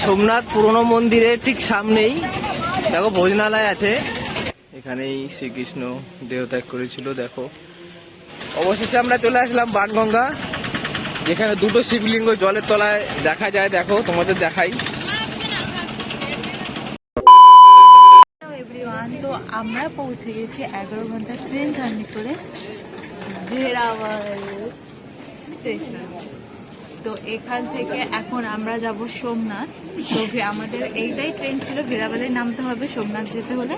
সোমনাথ পুরনো মন্দিরের ঠিক সামনেই দেখো ভোজনালয় আছে, এখানেই শ্রীকৃষ্ণ দেহত্যাগ করেছিল। দেখো অবশেষে আমরা চলে আসলাম বাণগঙ্গা, যেখানে দুটো শিবলিঙ্গ জলের তলায় দেখা যায়। দেখো তোমাদের দেখাই। তো আমরা পৌঁছে গেছি 11 ঘন্টা ট্রেন জার্নি করে ভেরাওয়াল স্টেশন। তো এখান থেকে এখন আমরা যাব সোমনাথ। তো আমাদের এইটাই ট্রেন ছিল, ভেরাওয়ালে নামতে হবে সোমনাথ যেতে হলে।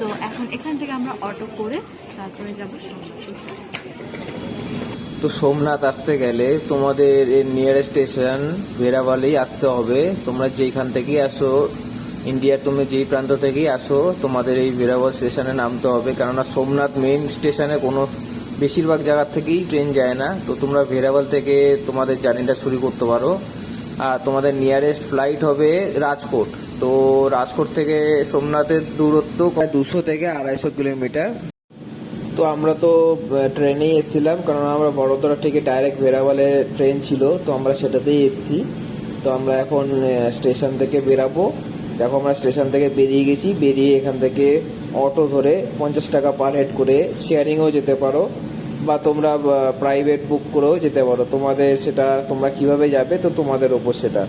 তো এখন এখান থেকে আমরা অটো করে তারপরে যাব সোমনাথ। তো সোমনাথ আসতে গেলে তোমাদের নিয়ারেস্ট স্টেশন ভেরাওয়ালেই আসতে হবে। তোমরা যেখান থেকেই আসো, ইন্ডিয়ার তুমি যেই প্রান্ত থেকেই আসো, তোমাদের এই ভেরাওয়াল স্টেশনে নামতে হবে। কেননা সোমনাথ মেইন স্টেশনে কোনো বেশিরভাগ জায়গার থেকেই ট্রেন যায় না। তো তোমরা ভেরাওয়াল থেকে তোমাদের জার্নিটা শুরু করতে পারো। আর তোমাদের নিয়ারেস্ট ফ্লাইট হবে রাজকোট। তো রাজকোট থেকে সোমনাথের দূরত্ব 200 থেকে 250 কিলোমিটার। তো আমরা তো ট্রেনেই এসেছিলাম, কারণ আমরা বড়োদরা থেকে ডাইরেক্ট ভেরাওয়ালে ট্রেন ছিল, তো আমরা সেটাতেই এসেছি। তো আমরা এখন স্টেশন থেকে বেরাবো। দেখো আমরা স্টেশন থেকে বেরিয়ে গেছি। বেরিয়ে এখান থেকে অটো ধরে 50 টাকা পার হেড করে শেয়ারিংও যেতে পারো, বা তোমরা প্রাইভেট বুক করেও যেতে পারো। তোমাদের সেটা তোমরা কিভাবে যাবে তো তোমাদের ওপর সেটা।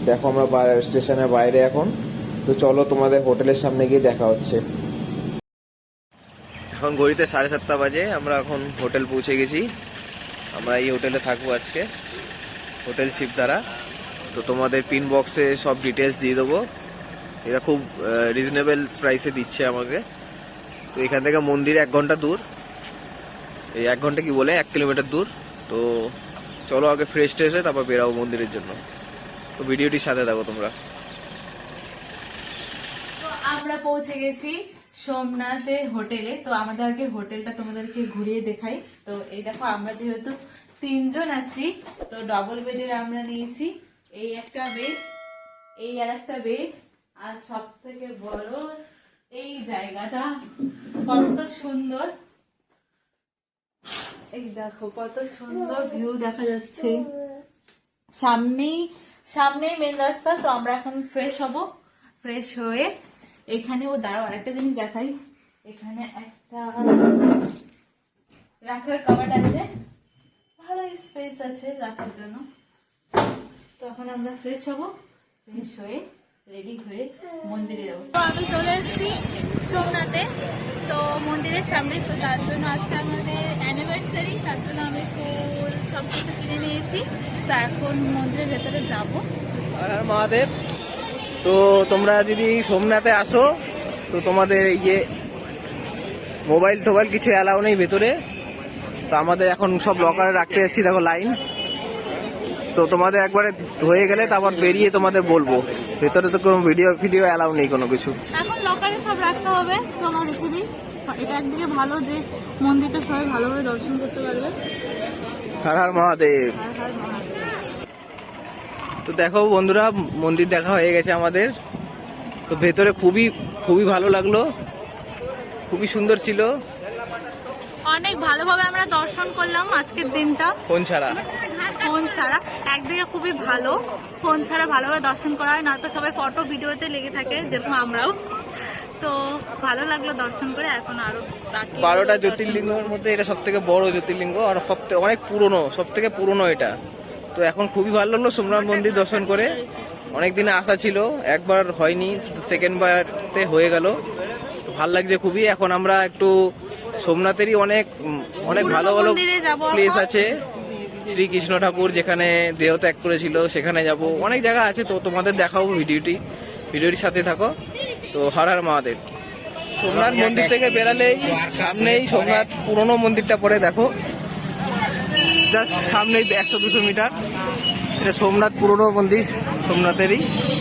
দেখো আমরা স্টেশনের বাইরে এখন। তো চলো তোমাদের হোটেলের সামনে গিয়ে দেখা হচ্ছে। এখন ঘড়িতে 7:30 বাজে। আমরা এখন হোটেল পৌঁছে গেছি। আমরা এই হোটেলে থাকবো আজকে, হোটেল শিবধারা। তো তোমাদের পিন বক্সে সব ডিটেলস দিয়ে দেবো। এরা খুব রিজনেবল প্রাইসে দিচ্ছে আমাকে। তো এখান থেকে মন্দির 1 ঘন্টা দূর, এই 1 ঘন্টা কি বলে 1 কিলোমিটার দূর। তো চলো আগে ফ্রেশ ট্রেশ হয়ে তারপর বেরাবো মন্দিরের জন্য। তো ভিডিওটির সাথে থাকো তোমরা। তো আমরা পৌঁছে গেছি সোমনাথের হোটেলে। তো আমাদের আগে হোটেলটা তোমাদেরকে ঘুরিয়ে দেখাই। তো এই দেখো আমরা যেহেতু 3 জন আছি, তো ডবল বেডের আমরা নিয়েছি। এই একটা বেড, এই আর একটা বেড, আর সব থেকে বড় এই জায়গাটা কত সুন্দর। এই দেখো কত সুন্দর ভিউ দেখা যাচ্ছে। সামনেই মেন রাস্তা। তো আমরা এখন ফ্রেশ হব। ফ্রেশ হয়ে এখানে দাঁড়াও আরেকটা জিনিস দেখাই। এখানে একটা রাখার কাবার্ড আছে, ভালো স্পেস আছে রাখার জন্য। তো এখন আমরা ফ্রেশ হব, ফ্রেশ হয়ে রেডি হয়ে মন্দিরে যাবো। তো আমি চলে এসেছি সোমনাথে, তো মন্দিরের সামনে। তো তার জন্য আজকে আমাদের অ্যানিভার্সারি, তার জন্য আমি ফুল সব কিছু কিনে নিয়েছি। তো এখন মন্দিরের ভেতরে যাবো। হর হর মহাদেব। তো তোমরা যদি সোমনাথে আসো, তো তোমাদের এই যে মোবাইল টোবাইল কিছু অ্যালাউ নেই ভেতরে। তো আমাদের এখন সব লকারে রাখতে যাচ্ছি, দেখো লাইন। তো তোমাদের একবারে হয়ে গেলে তারপর বেরিয়ে তোমাদের বলবো। ভেতরে তো কোনো ভিডিও অ্যালাউ নেই কোনো কিছু। এখন লকারে সব রাখতে হবে। চলো রেখে দিই। এটা একদিকে ভালো যে মন্দিরটা সবাই ভালোভাবে দর্শন করতে পারবে। হর হর মহাদেব। হর হর মহাদেব। তো দেখো বন্ধুরা, মন্দির দেখা হয়ে গেছে আমাদের। তো ভেতরে খুবই ভালো লাগলো, খুবই সুন্দর ছিল। অনেক ভালোভাবে আমরা দর্শন করলাম আজকের দিনটা ফোন ছাড়া। একদিকে খুবই ভালো, ফোন ছাড়া ভালোভাবে দর্শন করা হয় না, তো সবাই ফটো ভিডিওতে লেগে থাকে, যেরকম আমরাও। তো ভালো লাগলো দর্শন করে। এখন আরো 12টা জ্যোতির্লিঙ্গের মধ্যে এটা সব থেকে বড় জ্যোতির্লিঙ্গ, আর অনেক পুরনো, সব থেকে পুরনো এটা। তো এখন খুবই ভালো লাগলো সোমনাথ মন্দির দর্শন করে। অনেকদিনে আসা ছিল, একবার হয়নি, সেকেন্ড বারতে হয়ে গেল। ভাল লাগছে খুবই। এখন আমরা একটু সোমনাথেরই অনেক ভালো ভালো প্লেস আছে। শ্রীকৃষ্ণ ঠাকুর যেখানে দেহত্যাগ করেছিল সেখানে যাব, অনেক জায়গা আছে। তো তোমাদের দেখাবো ভিডিওটির সাথে থাকো। তো হর হর মহাদেব। সোমনাথ মন্দির থেকে বেরালেই সামনেই সোমনাথ পুরনো মন্দিরটা পড়ে। দেখো জাস্ট সামনেই 100-200 মিটার। এটা সোমনাথ পুরনো মন্দির, সোমনাথেরই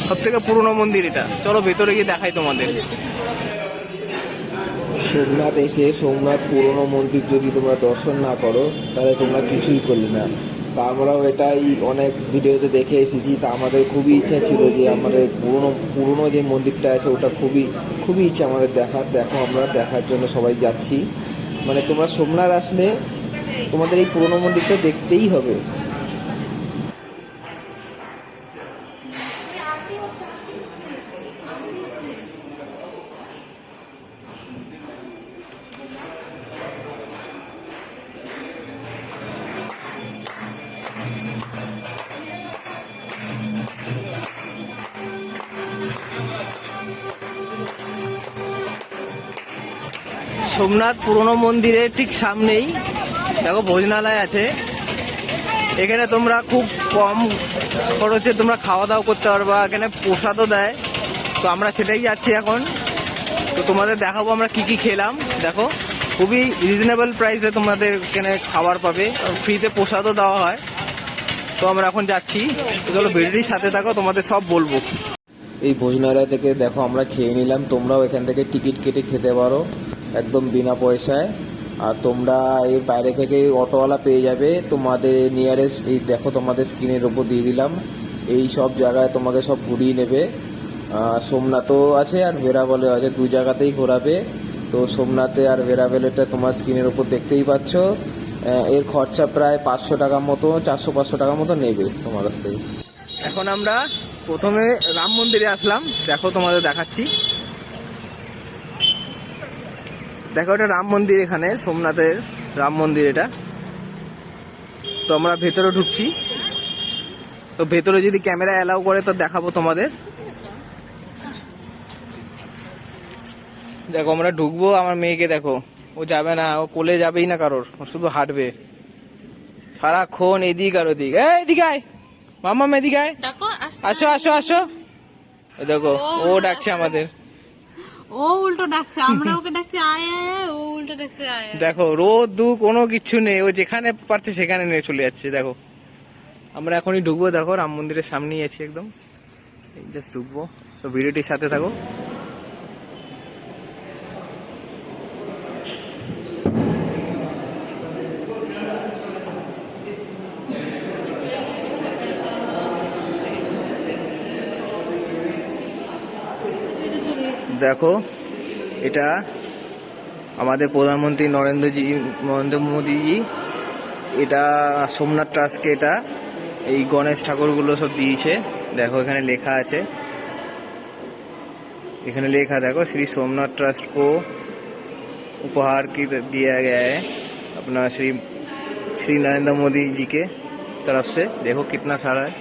সব থেকে পুরনো মন্দির এটা। চলো ভেতরে গিয়ে দেখাই তোমাদের। সোমনাথ এসে সোমনাথ পুরনো মন্দির যদি তোমরা দর্শন না করো, তাহলে তোমরা কিছুই করলে না। তা আমরাও এটাই অনেক ভিডিওতে দেখে এসেছি। তা আমাদের খুবই ইচ্ছা ছিল যে আমাদের পুরনো যে মন্দিরটা আছে ওটা খুবই ইচ্ছা আমাদের দেখার। দেখো আমরা দেখার জন্য সবাই যাচ্ছি। মানে তোমরা সোমনাথ আসলে তোমাদের এই পুরনো মন্দিরটা দেখতেই হবে। সোমনাথ পুরনো মন্দিরের ঠিক সামনেই দেখো ভোজনালয় আছে। এখানে তোমরা খুব কম খরচে তোমরা খাওয়া দাওয়া করতে পারবা, এখানে প্রসাদও দেয়। তো আমরা সেটাই যাচ্ছি এখন। তো তোমাদের দেখাবো আমরা কি কি খেলাম। দেখো খুবই রিজনেবল প্রাইসে তোমাদের এখানে খাবার পাবে, ফ্রিতে প্রসাদও দেওয়া হয়। তো আমরা এখন যাচ্ছি, তো চলো ভিডিওটির সাথে থাকো, তোমাদের সব বলবো। এই ভোজনালয় থেকে দেখো আমরা খেয়ে নিলাম, তোমরাও এখান থেকে টিকিট কেটে খেতে পারো একদম বিনা পয়সায়। আর তোমরা এর বাইরে থেকে অটোওয়ালা পেয়ে যাবে তোমাদের নিয়ারেস্ট। এই দেখো তোমাদের স্ক্রিনের ওপর দিয়ে দিলাম, এই সব জায়গায় তোমাকে সব ঘুরিয়ে নেবে। সোমনাথও আছে আর ভেরাবলেও আছে, দু জায়গাতেই ঘোরাবে। তো সোমনাথে আর ভেরাবেলেটা তোমার স্ক্রিনের ওপর দেখতেই পাচ্ছ। এর খরচা প্রায় 500 টাকা মতো, 400-500 টাকা মতো নেবে তোমার কাছ থেকে। এখন আমরা প্রথমে রাম মন্দিরে আসলাম, দেখো তোমাদের দেখাচ্ছি। দেখো এটা রাম মন্দির, এখানে সোমনাথের রাম মন্দির এটা। তো আমরা ভেতরে ঢুকছি, তো ভেতরে যদি ক্যামেরা অ্যালাউ করে তো দেখাবো তোমাদের। দেখো আমরা ঢুকবো, আমার মেয়েকে দেখো, ও যাবে না, ও কোলে যাবেই না কারোর, ও শুধু হাঁটবে সারাক্ষণ এদিক আর ওদিক। এদিকে আয় মাম্মা, এদিকে আয়, আসো আসো আসো। দেখো ও ডাকছে আমাদের, ও উল্টো ডাকছে, আমরা ওকে ডাকছি আয় আয়, ও উল্টো ডাকছে আয় আয়। দেখো রোদ দু কোনো কিছু নেই, ও যেখানে পারছে সেখানে নিয়ে চলে যাচ্ছে। দেখো আমরা এখনই ঢুকবো, দেখো রাম মন্দিরের সামনেই আছি একদম, জাস্ট ঢুকবো। তো ভিডিওটির সাথে থাকো। দেখো এটা আমাদের প্রধানমন্ত্রী নরেন্দ্র মোদীজি, এটা সোমনাথ ট্রাস্টকে এটা এই গণেশ ঠাকুরগুলো সব দিয়েছে। দেখো এখানে লেখা আছে, এখানে লেখা দেখো, श्री सोमनाथ ट्रस्ट को उपहार की दिया गया है अपना श्री नरेंद्र मोदी जी के तरफ से। देखो कितना सारा है,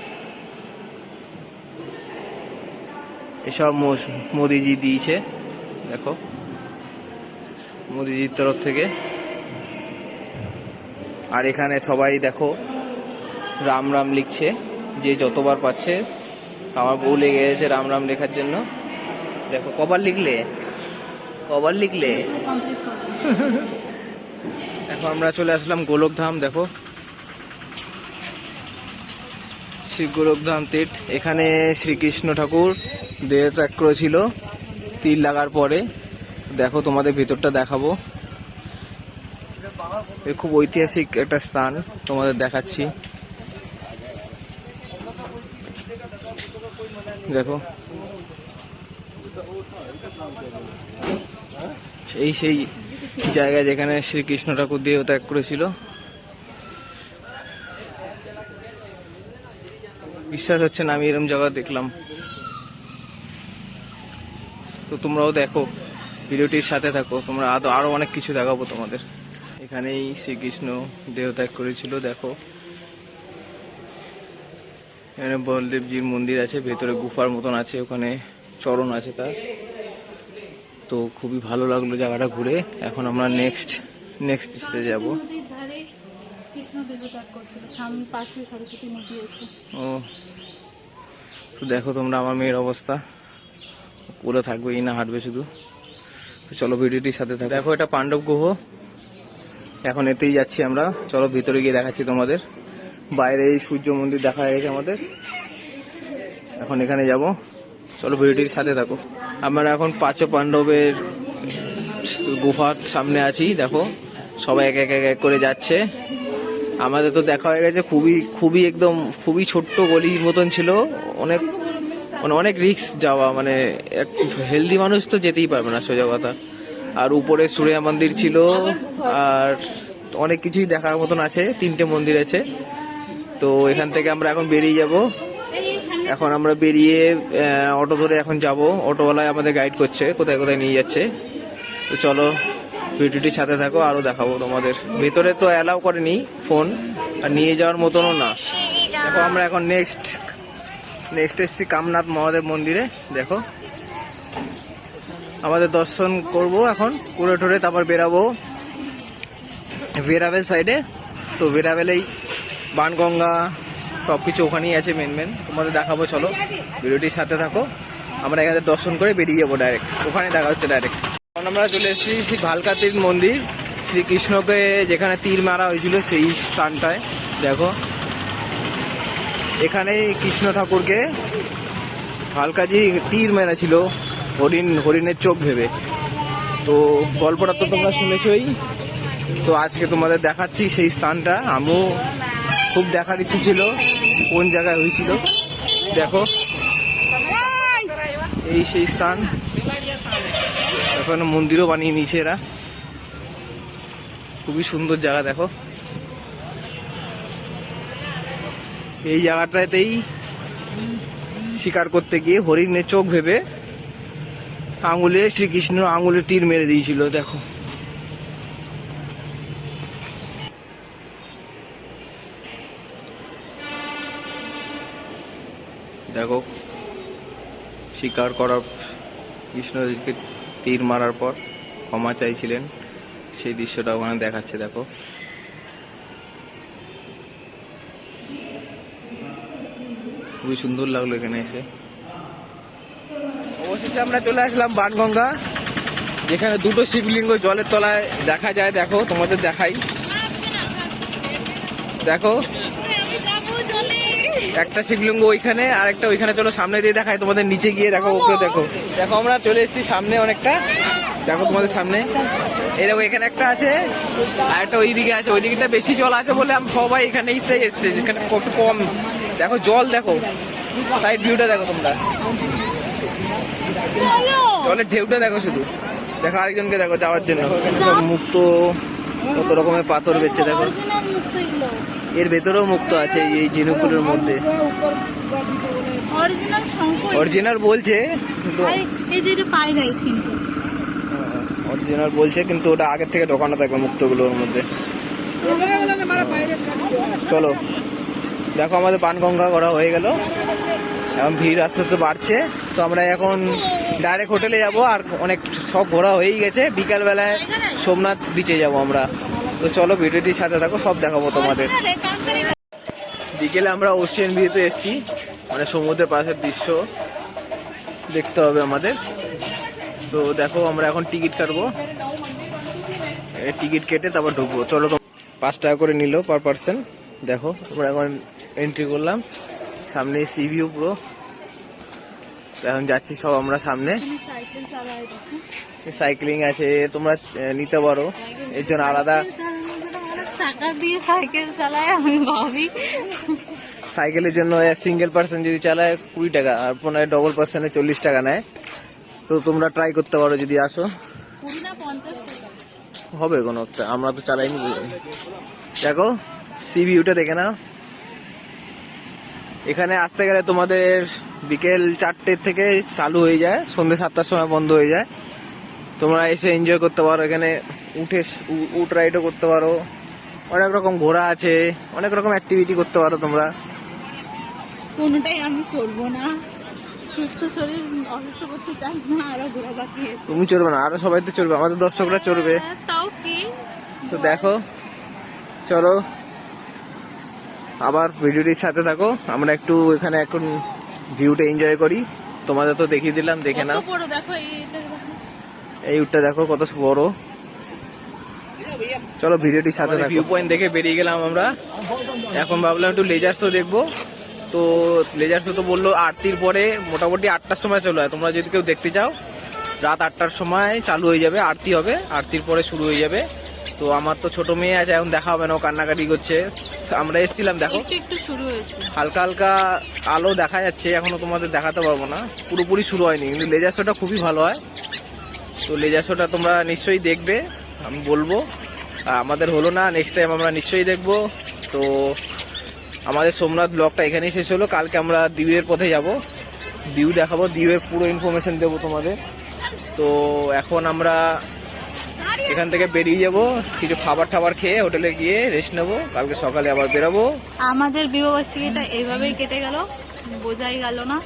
এসব মোদিজি দিয়েছে, দেখো মোদিজির তরফ থেকে। আর এখানে সবাই দেখো রাম রাম লিখছে, যে যতবার পাচ্ছে। আমার বউ লেগে গেছে রাম রাম লেখার জন্য। দেখো কবার লিখলে, কবার লিখলে। এখন আমরা চলে আসলাম গোলকধাম। দেখো শ্রী গোলকধাম তীর্থ, এখানে শ্রীকৃষ্ণ ঠাকুর দেহ ত্যাগ করেছিল তীর লাগার পরে। দেখো তোমাদের ভিতরটা দেখাবো, এ খুব ঐতিহাসিক একটা স্থান, তোমাদের দেখাচ্ছি। দেখো এই সেই জায়গা যেখানে শ্রীকৃষ্ণ ঠাকুর দেহ ত্যাগ করেছিল। বিশ্বাস হচ্ছে না আমি এরকম জায়গা দেখলাম। তো তোমরাও দেখো, ভিডিওটির সাথে থাকো, তোমরা আরো অনেক কিছু দেখাবো তোমাদের। এখানেই শ্রীকৃষ্ণ দেহ ত্যাগ করেছিল। দেখো এখানে বলদেবজির মন্দির আছে, ভেতরে গুফার মতন আছে, ওখানে চরণ আছে তার। তো খুবই ভালো লাগলো জায়গাটা ঘুরে। এখন আমরা নেক্সট স্টেজে যাবো। ও তো দেখো তোমরা আমার মেয়ের অবস্থা, কোলে থাকবেই না, হাঁটবে শুধু। তো চলো ভিডিওটির সাথে থাকো। দেখো এটা পাণ্ডব গুহ, এখন এতেই যাচ্ছি আমরা। চলো ভিতরে গিয়ে দেখাচ্ছি তোমাদের। বাইরে এই সূর্য মন্দির দেখা গেছে আমাদের, এখন এখানে যাব। চলো ভিডিওটির সাথে থাকো। আমরা এখন পাঁচ পাণ্ডবের গুহার সামনে আছি। দেখো সবাই এক এক করে যাচ্ছে। আমাদের তো দেখা হয়ে গেছে, খুবই ছোট্ট গলির মতন ছিল, অনেক রিস্ক যাওয়া, মানে হেলদি মানুষ তো যেতেই পারবে না সোজা কথা। আর উপরে সূর্য মন্দির ছিল, আর অনেক কিছুই দেখার মতন আছে, 3টে মন্দির আছে। তো এখান থেকে আমরা এখন বেরিয়ে যাব। এখন আমরা বেরিয়ে অটো ধরে এখন যাব, অটোওয়ালায় আমাদের গাইড করছে কোথায় কোথায় নিয়ে যাচ্ছে। তো চলো ভিডিওটির সাথে থাকো, আরো দেখাবো তোমাদের। ভেতরে তো অ্যালাউ করেনি ফোন, আর নিয়ে যাওয়ার মতনও না। দেখো আমরা এখন নেক্সট এসছি কামনাথ মহাদেব মন্দিরে। দেখো আমাদের দর্শন করব এখন পুরো টুরে, তারপর বেরাবো ভেরাভেল সাইডে। তো ভেরাভেলেই বানগঙ্গা সবকিছু ওখানেই আছে মেন তোমাদের দেখাবো। চলো ভিডিওটির সাথে থাকো। আমরা এখানে দর্শন করে বেরিয়ে যাবো ডাইরেক্ট, ওখানে দেখা হচ্ছে ডাইরেক্ট। এখন আমরা চলে এসেছি শ্রী ভালকাতীর মন্দির, শ্রীকৃষ্ণকে যেখানে তীর মারা হয়েছিল সেই স্থানটায়। দেখো এখানে কৃষ্ণ ঠাকুরকে ভালকাজি তীর মেরেছিল হরিণের চোখ ভেবে। তো গল্পটা তো তোমরা শুনেছই, তো আজকে তোমাদের দেখাচ্ছি সেই স্থানটা। আমিও খুব দেখার ইচ্ছে ছিল কোন জায়গায় হয়েছিল। দেখো এই সেই স্থান, এখন মন্দিরও বানিয়ে নিয়েছে এরা, খুবই সুন্দর জায়গা। দেখো এই জায়গাটাতেই শিকার করতে গিয়ে হরিণের চোখ ভেবে আঙুলে শ্রীকৃষ্ণ আঙুলে তীর মেরে দিয়েছিল। দেখো দেখো শিকার করার কৃষ্ণকে তীর মারার পর ক্ষমা চাইছিলেন, সেই দৃশ্যটা ওখানে দেখাচ্ছে। দেখো খুবই সুন্দর লাগলো এখানে এসে। অবশেষে আমরা চলে আসলাম বানগঙ্গা, যেখানে দুটো শিবলিঙ্গ জলের তলায় দেখা যায়। দেখো তোমাদের দেখাই, দেখো একটা শিবলিঙ্গ ওইখানে আর একটা ওইখানে। চলো সামনে দিয়ে দেখাই তোমাদের, নিচে গিয়ে দেখো ওকে। দেখো দেখো আমরা চলে এসেছি সামনে অনেকটা, দেখো তোমাদের সামনে এই দেখো এখানে একটা আছে আর একটা ওইদিকে আছে। ওই দিকটা বেশি জল আছে বলে আমি সবাই এখানেই এসছে, যেখানে কত কম। দেখো জল, দেখো সাইড ভিউটা দেখো তোমরা, জলের ঢেউটা দেখো শুধু। দেখো আরেকজনকে দেখো যাওয়ার জন্য। মুক্ত কত রকমের পাথর বেচছে। দেখো এর ভেতরেও মুক্ত আছে এই ঝিনুকগুলোর মধ্যে। অরিজিনাল বলছে কিন্তু অরিজিনাল বলছে, কিন্তু ওটা আগের থেকে ঢোকানো থাকবে মুক্তগুলোর মধ্যে। চলো দেখো আমাদের বানগঙ্গা করা হয়ে গেল, এখন ভিড় আস্তে আস্তে বাড়ছে। তো আমরা এখন ডাইরেক্ট হোটেলে যাব, আর অনেক সব ঘোরা হয়েই গেছে। বিকাল বেলায় সোমনাথ বিচে যাব আমরা। তো চলো ভিডিওটির সাথে থাকো, সব দেখাবো তোমাদের। বিকেলে আমরা ওশিয়ান ভিউতে এসেছি, মানে সমুদ্রের পাশের দৃশ্য দেখতে হবে আমাদের। তো দেখো আমরা এখন টিকিট কাটবো, টিকিট কেটে তারপর ঢুকবো। চলো 5 টাকা করে নিল পার পার্সন। দেখো আমরা এখন এন্ট্রি করলাম, সামনে সি ভিউ পুরো। এখন যাচ্ছি সব আমরা সামনে। সাইক্লিং আছে, তোমরা নিতে পারো, এর জন্য আলাদা টাকা দিয়ে সাইকেল চালায়। আমি ভাবি সাইকেলের জন্য সিঙ্গেল পার্সন যদি চালায় 20 টাকা, আর পনেরো ডবল পার্সনে 40 টাকা নেয়। তো তোমরা ট্রাই করতে পারো যদি আসো। 50 টাকা হবে কোনো একটা, আমরা তো চালাইনি। দেখো সি ভিউটা দেখে নাও। এখানে আসতে গেলে তোমাদের বিকেল 4টে থেকে চালু হয়ে যায়, সন্ধ্যে 7টার সময় বন্ধ হয়ে যায়। তোমরা এসে এনজয় করতে পারো, এখানে উট রাইডও করতে পারো, অনেক রকম ঘোড়া আছে, অনেক রকম অ্যাক্টিভিটি করতে পারো তোমরা। কোনটাই আমি চলবো না, সুস্থ শরীর অসুস্থ করতে চাই না। আরো ঘোরা বাকি আছে। তুমি চলবে না, আরো সবাই তো চলবে, আমাদের দর্শকরা চলবে। তাও কি, তো দেখো চলো আবার ভিডিওটির সাথে থাকো। আমরা একটু এখানে এখন ভিউটা এনজয় করি, তোমাদের তো দেখিয়ে দিলাম, দেখে নাও। দেখো এই উটটা দেখো কত বড়। চলো ভিডিওটির সাথে থাকো। ভিউ পয়েন্ট দেখে বেরিয়ে গেলাম আমরা, এখন ভাবলাম একটু লেজার শো দেখবো। তো লেজার শো তো বললো আরতির পরে মোটামুটি 8টার সময় চলে হয়। তোমরা যদি কেউ দেখতে চাও রাত 8টার সময় চালু হয়ে যাবে, আরতি হবে, আরতির পরে শুরু হয়ে যাবে। তো আমার তো ছোট মেয়ে আছে, এখন দেখা হবে না, ও কান্নাকাটি করছে। আমরা এসেছিলাম, দেখো একটু শুরু হয়েছে, হালকা হালকা আলো দেখা যাচ্ছে, এখনো তোমাদের দেখাতে পারবো না, পুরোপুরি শুরু হয়নি। কিন্তু লেজার শোটা খুবই ভালো হয়। তো লেজার শোটা তোমরা নিশ্চয়ই দেখবে, আমি বলবো। আমাদের হলো না, নেক্সট টাইম আমরা নিশ্চয়ই দেখবো। তো আমাদের সোমনাথ ব্লগটা এখানেই শেষ হলো। কালকে আমরা দিউয়ের পথে যাব, দিউ দেখাবো, দিউয়ের পুরো ইনফরমেশন দেবো তোমাদের। তো এখন আমরা এখান থেকে বেরিয়ে যাব, কিছু খাবার টাবার খেয়ে হোটেলে গিয়ে রেস্ট নেবো, কালকে সকালে আবার বেরাবো। আমাদের বিবাহবার্ষিকীটা এইভাবেই কেটে গেল, বোঝাই গেল না।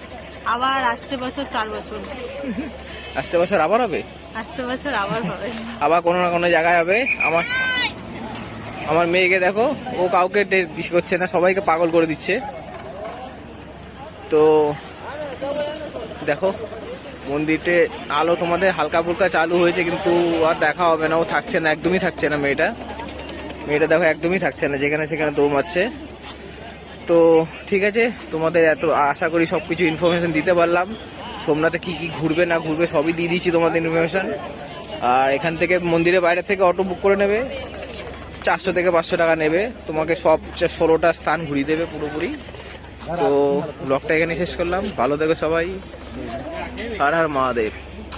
আবার আসছে বছর 4 বছর, আসছে বছর আবার হবে, আসছে বছর আবার হবে। আবার কোনো না কোনো জায়গায় হবে। আমার মেয়েকে দেখো, ও কাউকে বিশ করছে না, সবাইকে পাগল করে দিচ্ছে। তো দেখো মন্দিরতে আলো তোমাদের হালকা ফুলকা চালু হয়েছে, কিন্তু আর দেখা হবে না, ও থাকছে না, একদমই থাকছে না মেয়েটা দেখো একদমই থাকছে না, যেখানে সেখানে দৌড়াচ্ছে। তো ঠিক আছে, তোমাদের এত আশা করি সবকিছু ইনফরমেশন দিতে পারলাম। সোমনাথে কি কি ঘুরবে না ঘুরবে সবই দিয়ে দিচ্ছি তোমাদের ইনফরমেশন। আর এখান থেকে মন্দিরের বাইরে থেকে অটো বুক করে নেবে, 400 থেকে 500 টাকা নেবে, তোমাকে সব 16টা স্থান ঘুরিয়ে দেবে পুরোপুরি। তো ব্লগটা এখানে শেষ করলাম, ভালো থেকো সবাই, হর হর মহাদেব।